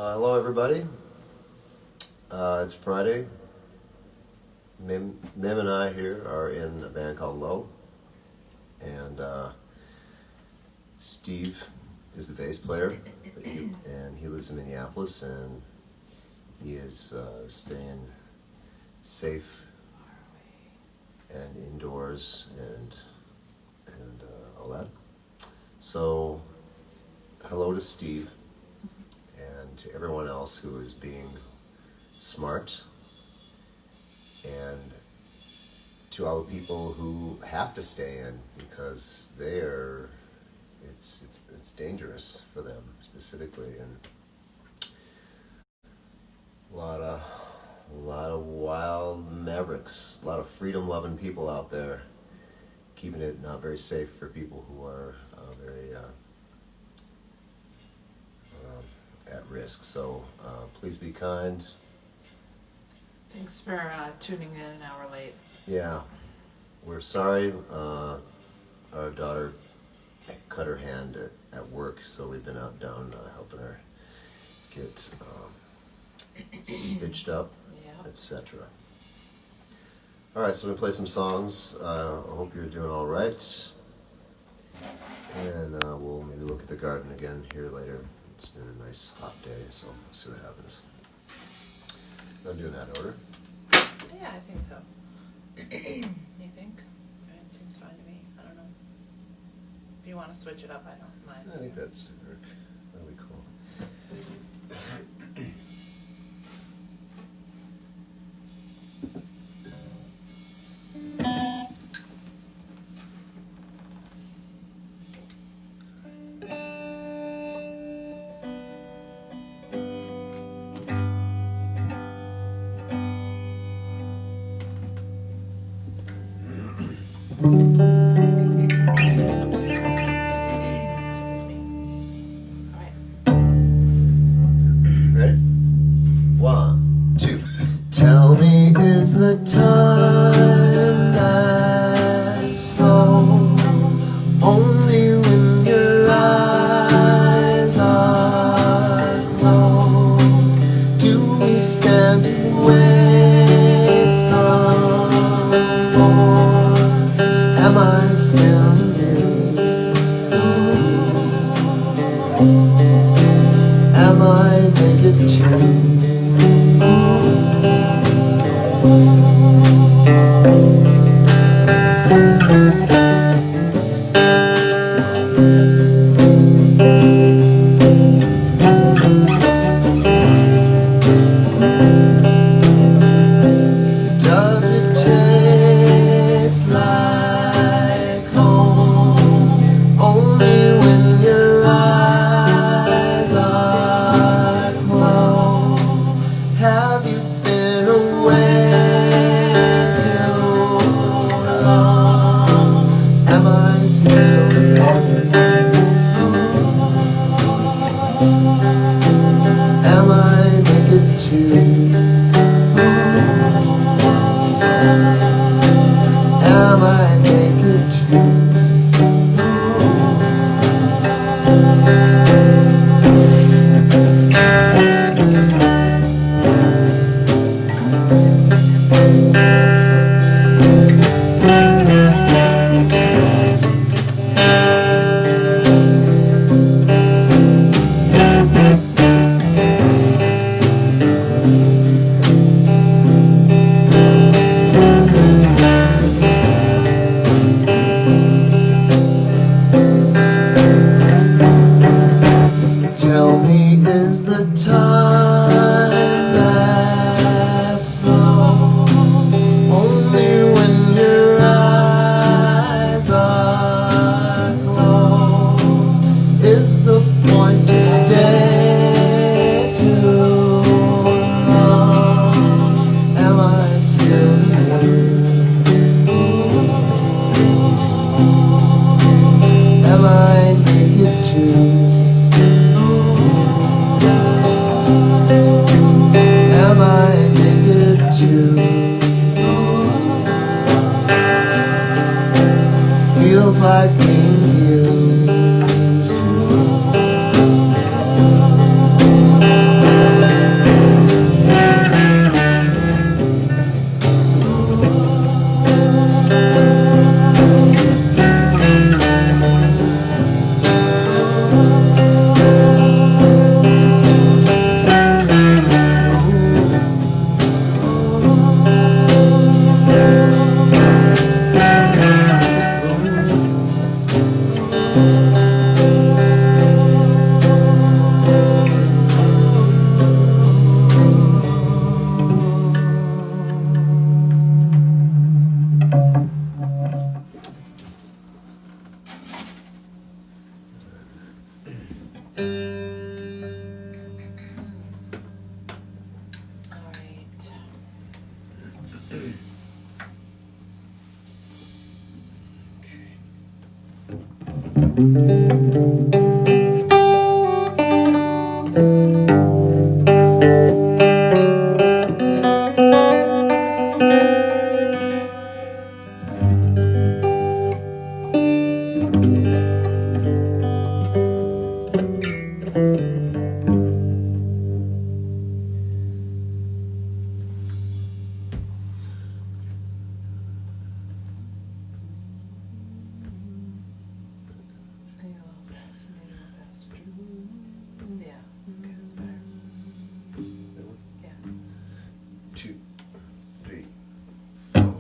Hello, everybody. It's Friday. Mim and I here are in a band called Low, and Steve is the bass player, and he lives in Minneapolis, and he is staying safe and indoors and all that. So, hello to Steve and to everyone else who is being smart, and to all the people who have to stay in because it's dangerous for them specifically, and a lot of wild mavericks, a lot of freedom-loving people out there, keeping it not very safe for people who are very at risk. So please be kind. Thanks for tuning in an hour late. Yeah, we're sorry. Our daughter cut her hand at work, so we've been out down helping her get stitched up, Yeah. etc. All right, so we're gonna play some songs. I hope you're doing all right, and we'll maybe look at the garden again here later. It's been a nice hot day, so we'll see what happens. I'm doing that order. Yeah, I think so. You think? It seems fine to me. I don't know. If you want to switch it up, I don't mind. I think that's really cool. Ready? 1, 2. Tell me, is the time that slow? Only when your eyes are closed do we stand and wait some more. Am I still you? Am I naked too? Yeah, okay, that's better. Yeah. 2, 3, 4.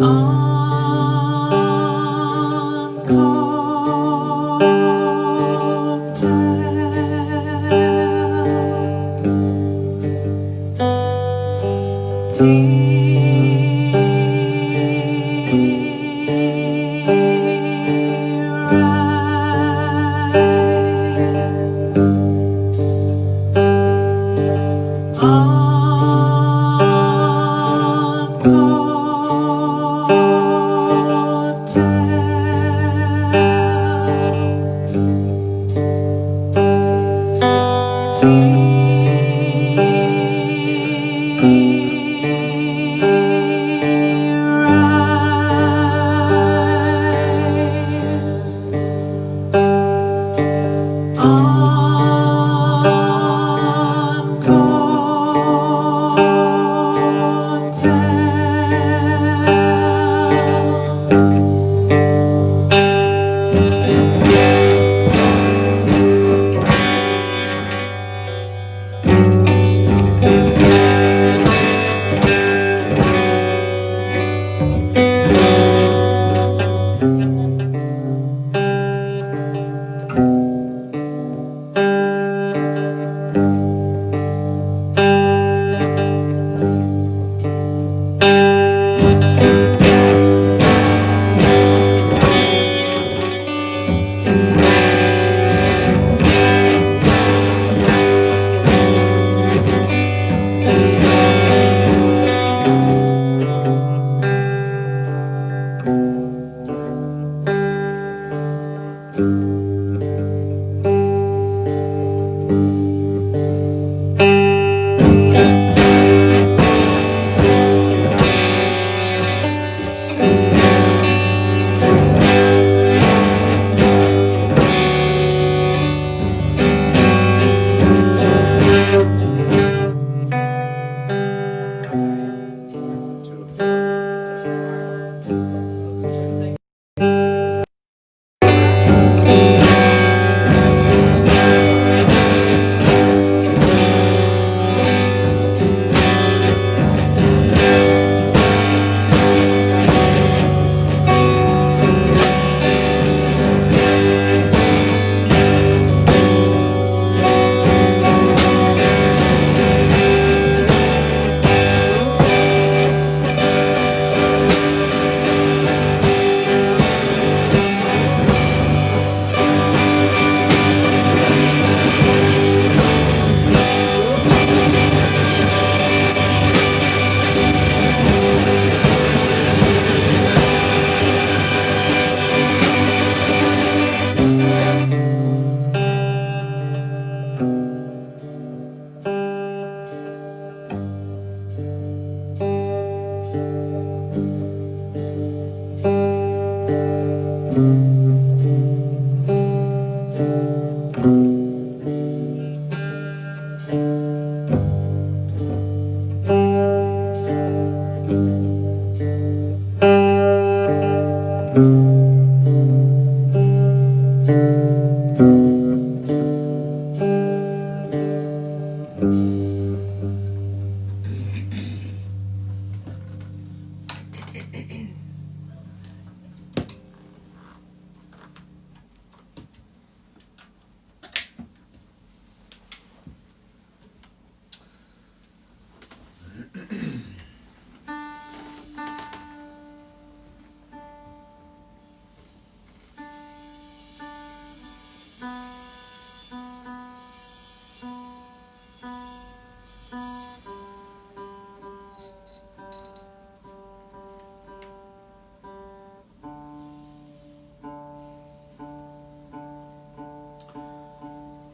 On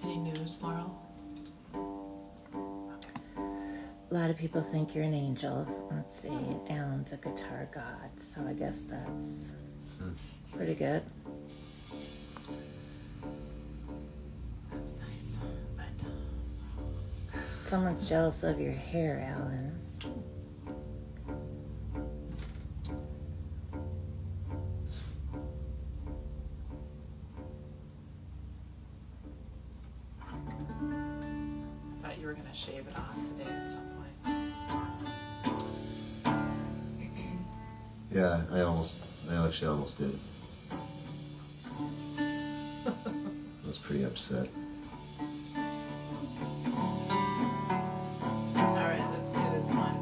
Any news, Laurel? A lot of people think you're an angel. Let's see, Alan's a guitar god, so I guess that's pretty good. That's nice, but Someone's jealous of your hair, Alan. I thought you were gonna shave it off today at some point. Yeah, I actually almost did. I was pretty upset. Alright, let's do this one.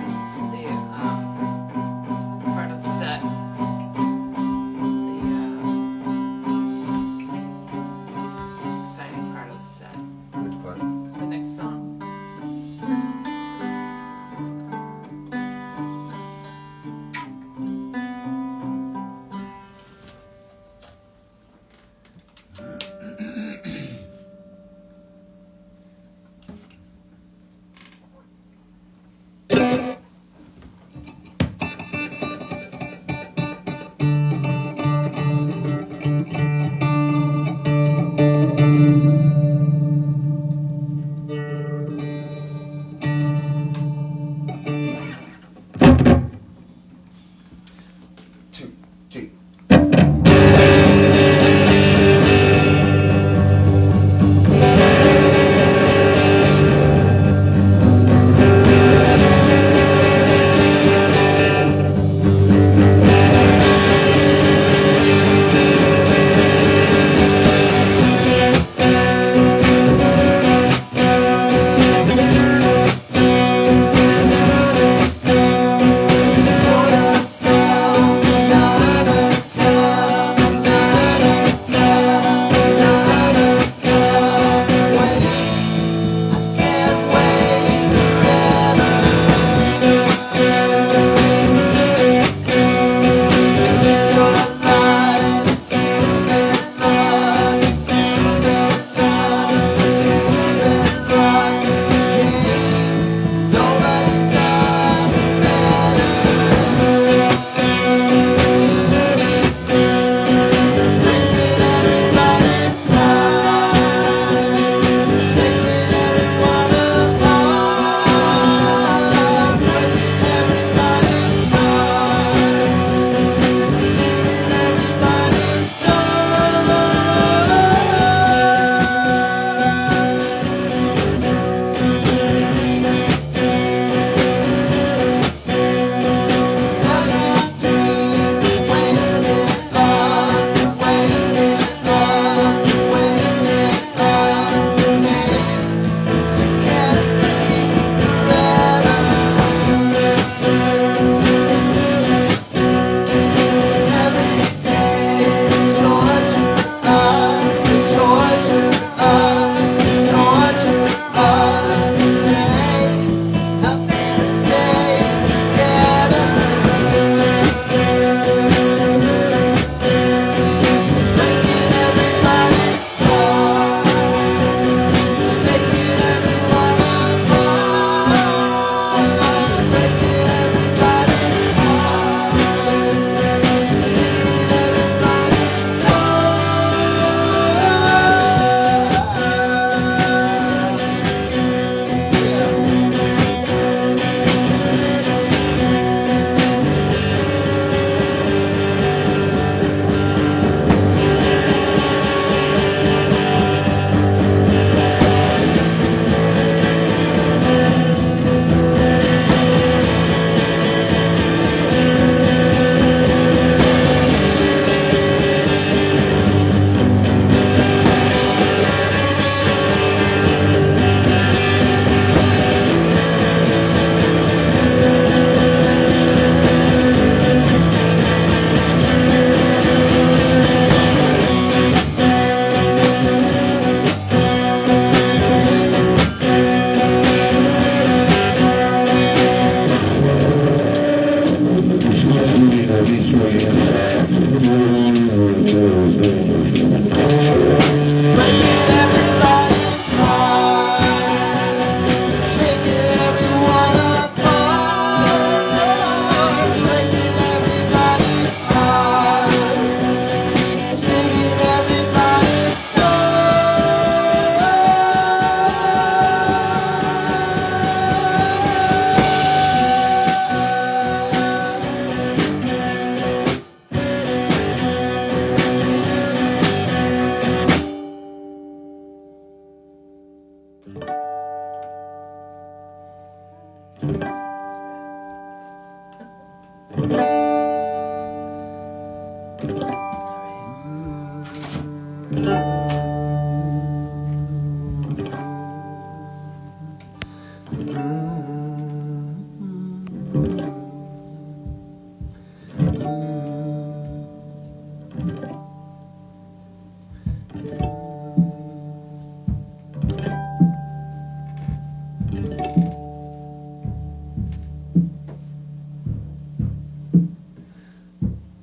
This is the part of the set. The exciting part of the set. Which part? The next song.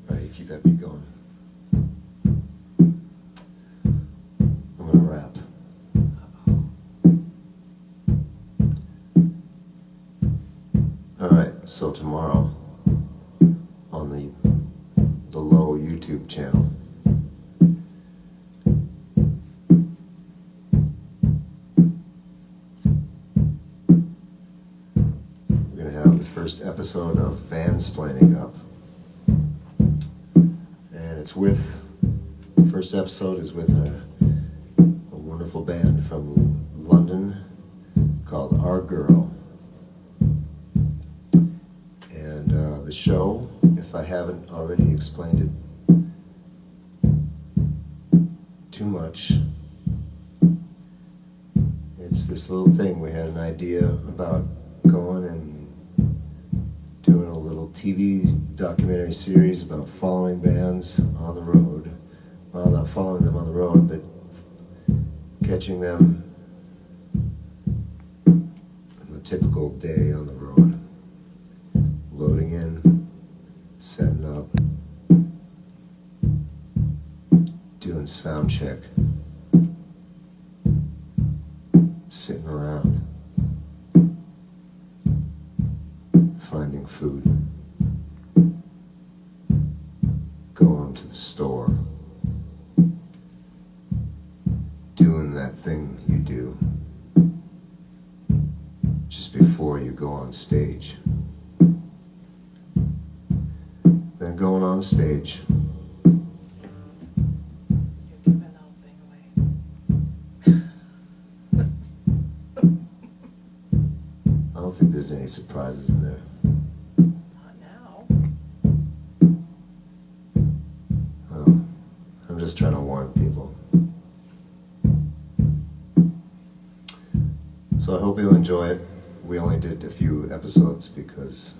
Alright, you keep that beat going. I'm gonna rap. Alright, so tomorrow on the Low YouTube channel, we're gonna have the first episode of Fansplaining up. And it's with, the first episode is with a wonderful band from London called Our Girl. And the show, if I haven't already explained it too much, it's this little thing. We had an idea about going and doing a little TV documentary series about following bands on the road. Well, not following them on the road, but catching them on the typical day on the road. Loading in, setting up, doing sound check, sitting around, finding food, going to the store, doing that thing you do just before you go on stage. Then going on stage, You're giving the whole thing away. I don't think there's any surprises in there. Not now. Well, I'm just trying to warn people. So I hope you'll enjoy it. We only did a few episodes because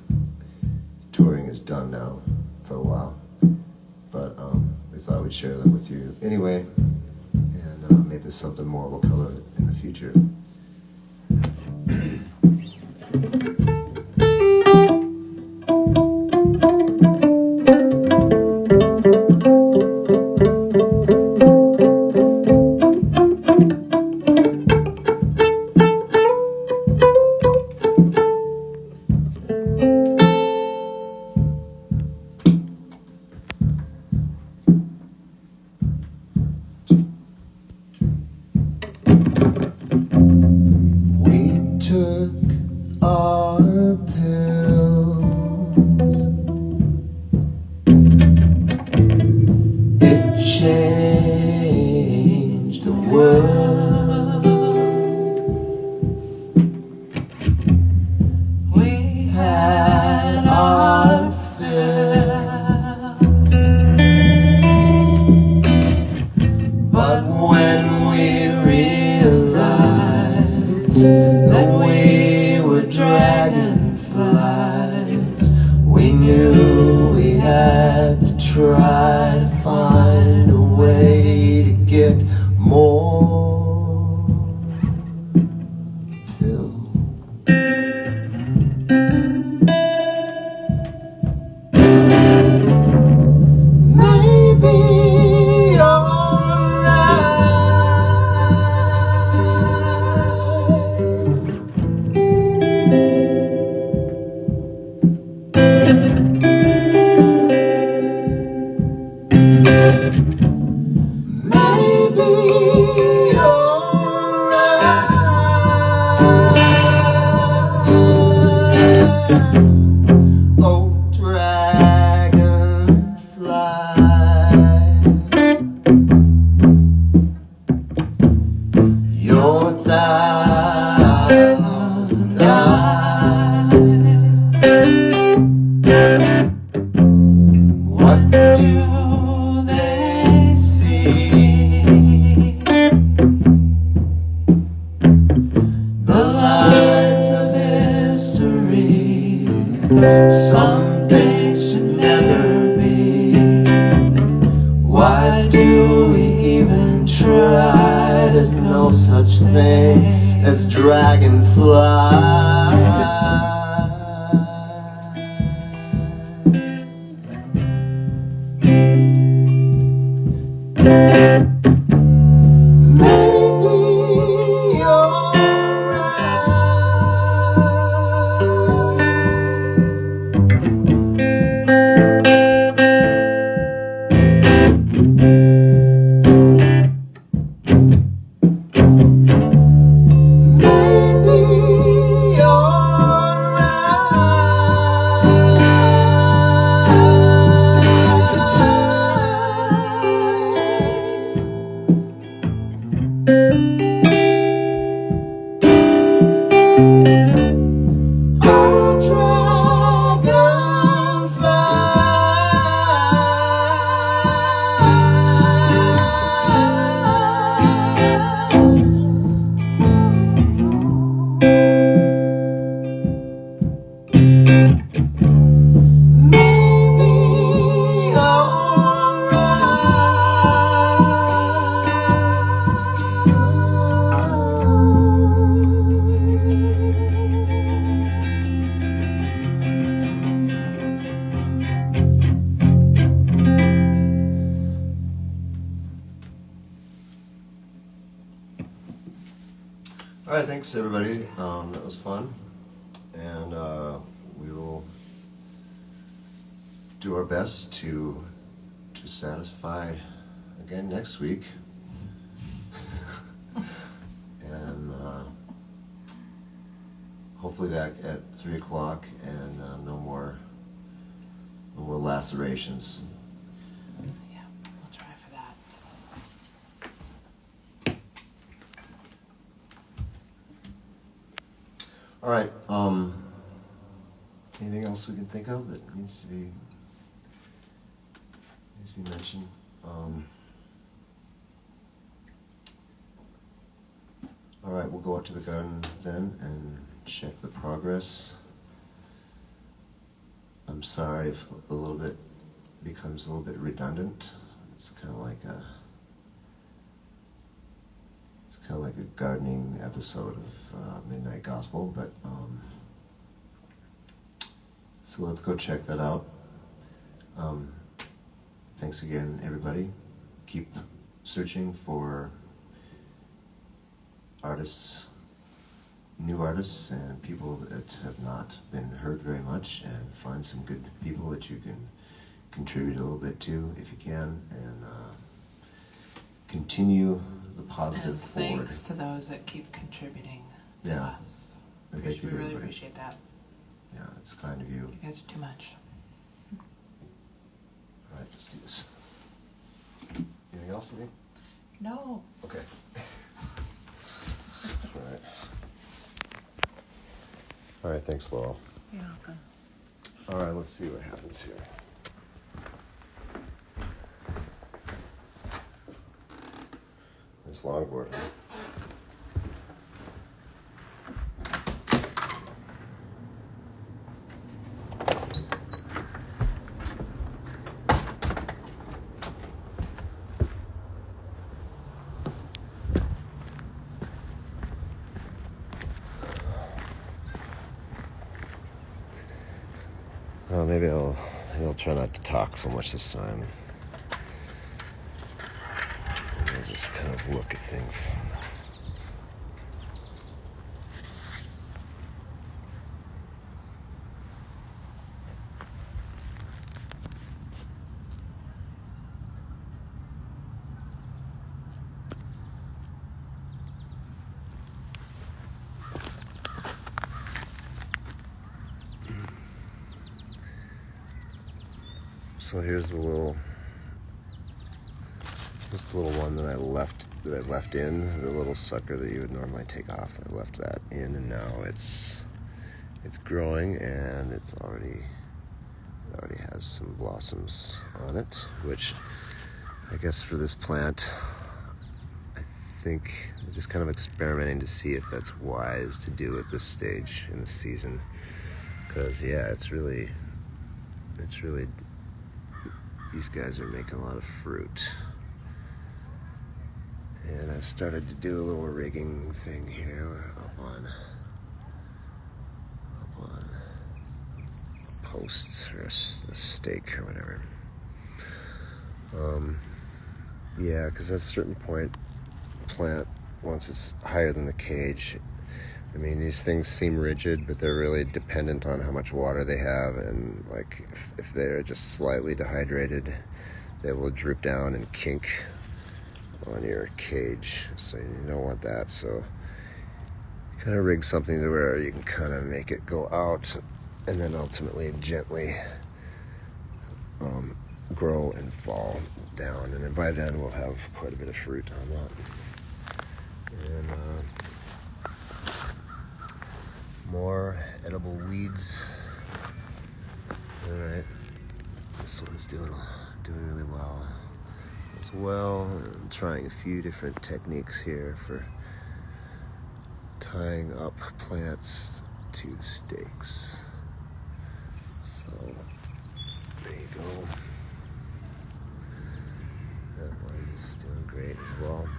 touring is done now for a while. But we thought we'd share them with you anyway. And maybe something more will come in the future. Took our pills. It changed the world. We had our fill, but when we realized that we were dragonflies, we knew we had to try to find a way to get more pills. Maybe you're oh, dragonfly, your 1,000 eyes do they see? The lines of history, some things should never be. Why do we even try? There's no such thing as dragonfly. Maybe you're All right, thanks everybody. That was fun, and we will do our best to satisfy again next week. And hopefully back at 3 o'clock, and no more lacerations. Yeah, we'll try for that. All right. Anything else we can think of that needs to be mentioned? All right, we'll go out to the garden then and check the progress. I'm sorry if a little bit becomes a little bit redundant. It's kind of like a gardening episode of Midnight Gospel, but so let's go check that out. Thanks again, everybody. Keep searching for artists, new artists, and people that have not been heard very much, and find some good people that you can contribute a little bit to if you can, and continue the positive And forward. thanks to those that keep contributing to Yeah. us. And We thank you, really everybody. appreciate that. Yeah, it's kind of you. You guys are too much. All right, let's do this. Anything else, Lee? No. Okay. All right. All right, thanks, Laurel. You're welcome. All right, let's see what happens here. This longboard, huh? Well, maybe I'll try not to talk so much this time. I'll just kind of look at things. So here's the little one that I left in, the little sucker that you would normally take off. I left that in, and now it's growing, and it already has has some blossoms on it, which I guess for this plant, I think I'm just kind of experimenting to see if that's wise to do at this stage in the season. Because yeah, it's really, these guys are making a lot of fruit. And I've started to do a little rigging thing here up on posts or a stake or whatever. Yeah, because at a certain point, plant, once it's higher than the cage, I mean, these things seem rigid, but they're really dependent on how much water they have, and like if they're just slightly dehydrated, they will droop down and kink on your cage, so you don't want that. So kind of rig something to where you can kind of make it go out and then ultimately gently grow and fall down, and then by then we'll have quite a bit of fruit on that. And more edible weeds. All right, this one's doing really well as well. I'm trying a few different techniques here for tying up plants to stakes. So there you go. That one's doing great as well.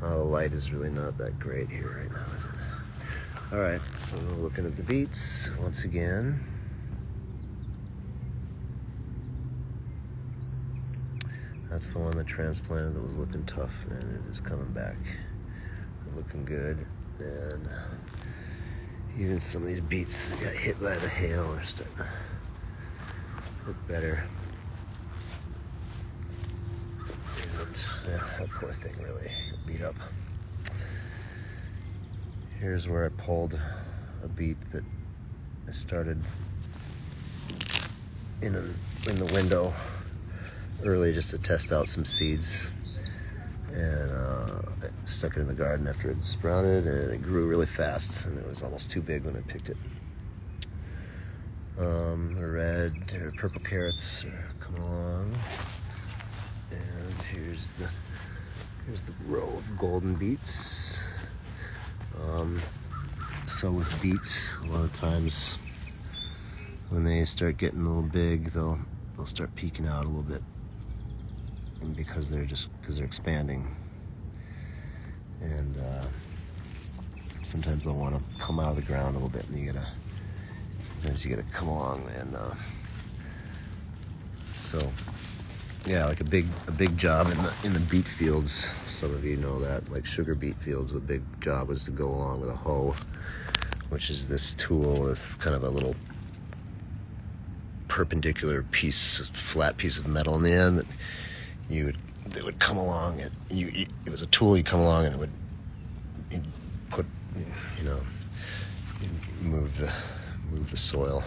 The light is really not that great here right now, is it? All right, so looking at the beets once again. That's the one that transplanted that was looking tough, and it is coming back, looking good. And even some of these beets that got hit by the hail are starting to look better. And that poor thing really got beat up. Here's where I pulled a beet that I started in the window early just to test out some seeds, and I stuck it in the garden after it sprouted, and it grew really fast, and it was almost too big when I picked it. The red or purple carrots are coming along, and here's the row of golden beets. So with beets, a lot of times when they start getting a little big, they'll start peeking out a little bit, and because they're expanding, and sometimes they'll want to come out of the ground a little bit, and sometimes you gotta come along, and so yeah, like a big job in the beet fields. Some of you know that, like sugar beet fields, a big job was to go along with a hoe, which is this tool with kind of a little perpendicular flat piece of metal in the end that they would come along, and it was a tool. You come along and you'd put, you'd move the soil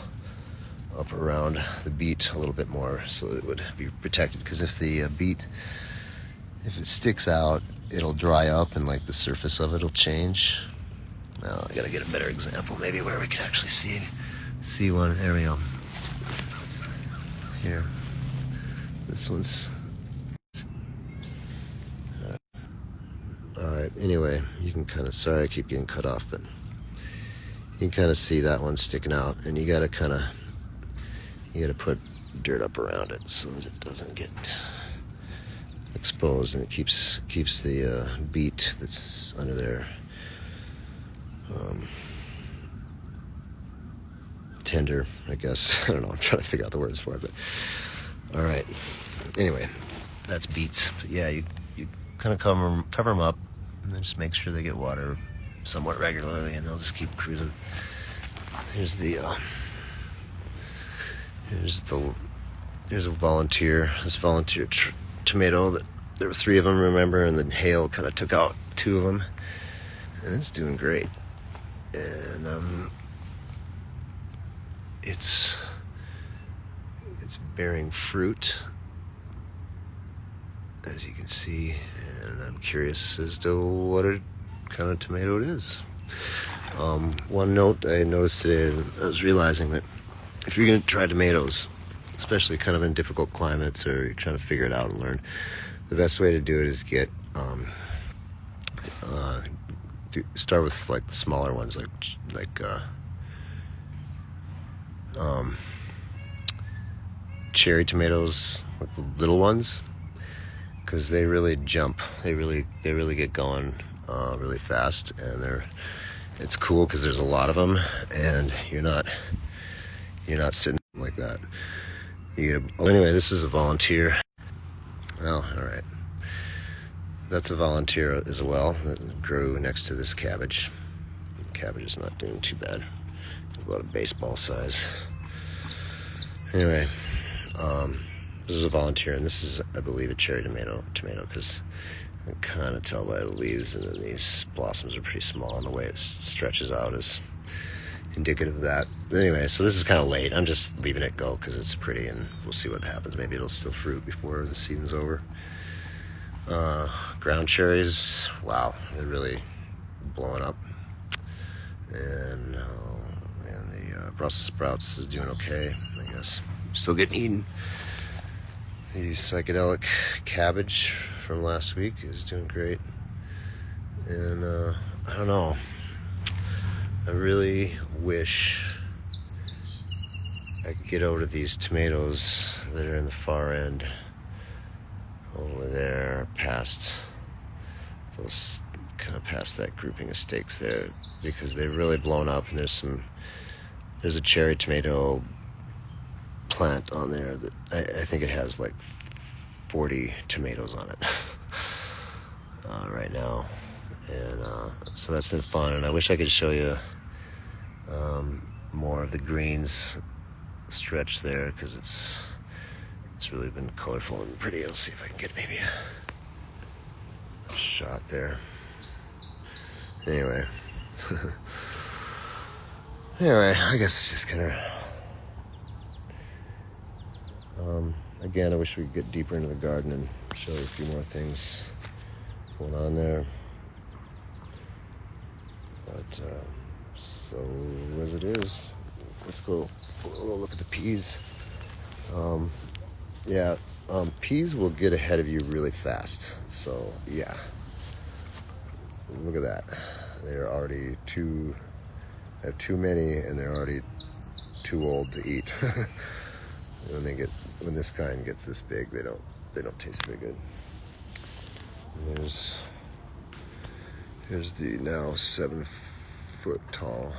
up around the beet a little bit more so that it would be protected. Because if the beet, if it sticks out, it'll dry up, and like the surface of it will change. Now I gotta get a better example, maybe where we can actually see one. There we go. Here, this one's all right. Anyway, you can kind of, sorry I keep getting cut off, but you can kind of see that one sticking out, and you gotta put dirt up around it so that it doesn't get exposed, and it keeps the beet that's under there tender, I guess. I don't know, I'm trying to figure out the words for it, but all right. Anyway, that's beets. But yeah, you kind of cover them up, and then just make sure they get water somewhat regularly, and they'll just keep cruising. Here's a volunteer. This volunteer tomato, that there were 3 of them, remember, and the hail kind of took out 2 of them, and it's doing great. And it's bearing fruit, as you can see, and I'm curious as to what kind of tomato it is. One note I noticed today, I was realizing that if you're gonna try tomatoes, especially kind of in difficult climates, or you're trying to figure it out and learn, the best way to do it is get start with like the smaller ones, like cherry tomatoes, like the little ones, because they really jump. They really get going really fast, and it's cool because there's a lot of them, and you're not sitting like that. Anyway, this is a volunteer. Well, all right. That's a volunteer as well that grew next to this cabbage. The cabbage is not doing too bad. About a baseball size. Anyway, this is a volunteer, and this is, I believe, a cherry tomato, because I can kind of tell by the leaves, and then these blossoms are pretty small, and the way it stretches out is indicative of that. But anyway, so this is kind of late. I'm just leaving it go because it's pretty, and we'll see what happens. Maybe it'll still fruit before the season's over. Ground cherries, wow, they're really blowing up. And the Brussels sprouts is doing okay, I guess. Still getting eaten. The psychedelic cabbage from last week is doing great. And I don't know. I really wish I could get over to these tomatoes that are in the far end over there, past that grouping of stakes there, because they've really blown up, and there's a cherry tomato plant on there that I think it has like 40 tomatoes on it right now, and so that's been fun, and I wish I could show you more of the greens stretch there, because it's really been colorful and pretty. I'll see if I can get maybe a shot there. Anyway. I guess just kind of... again, I wish we could get deeper into the garden and show you a few more things going on there. But, so as it is, let's go look at the peas. Peas will get ahead of you really fast. So, yeah. Look at that. They're already I have too many, and they're already too old to eat. When this kind gets this big, they don't taste very good. And here's the now 7-foot tall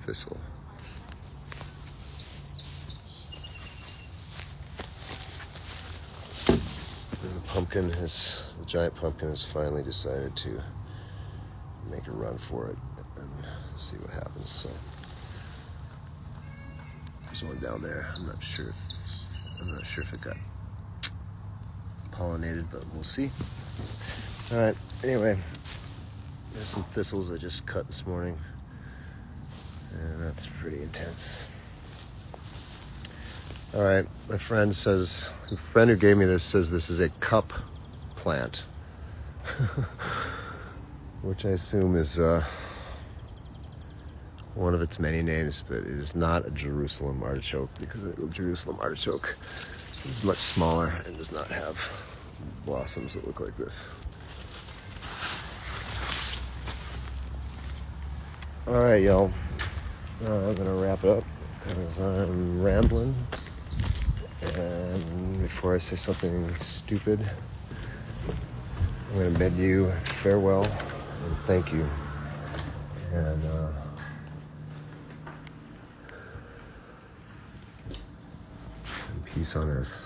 thistle. And the giant pumpkin has finally decided to make a run for it and see what happens. So there's one down there. I'm not sure if it got pollinated, but we'll see. All right. Anyway, there's some thistles I just cut this morning, and that's pretty intense. All right, the friend who gave me this says this is a cup plant, which I assume is one of its many names, but it is not a Jerusalem artichoke, because a Jerusalem artichoke is much smaller and does not have blossoms that look like this. All right, y'all. I'm gonna wrap it up because I'm rambling. And before I say something stupid, I'm going to bid you farewell and thank you. And peace on earth.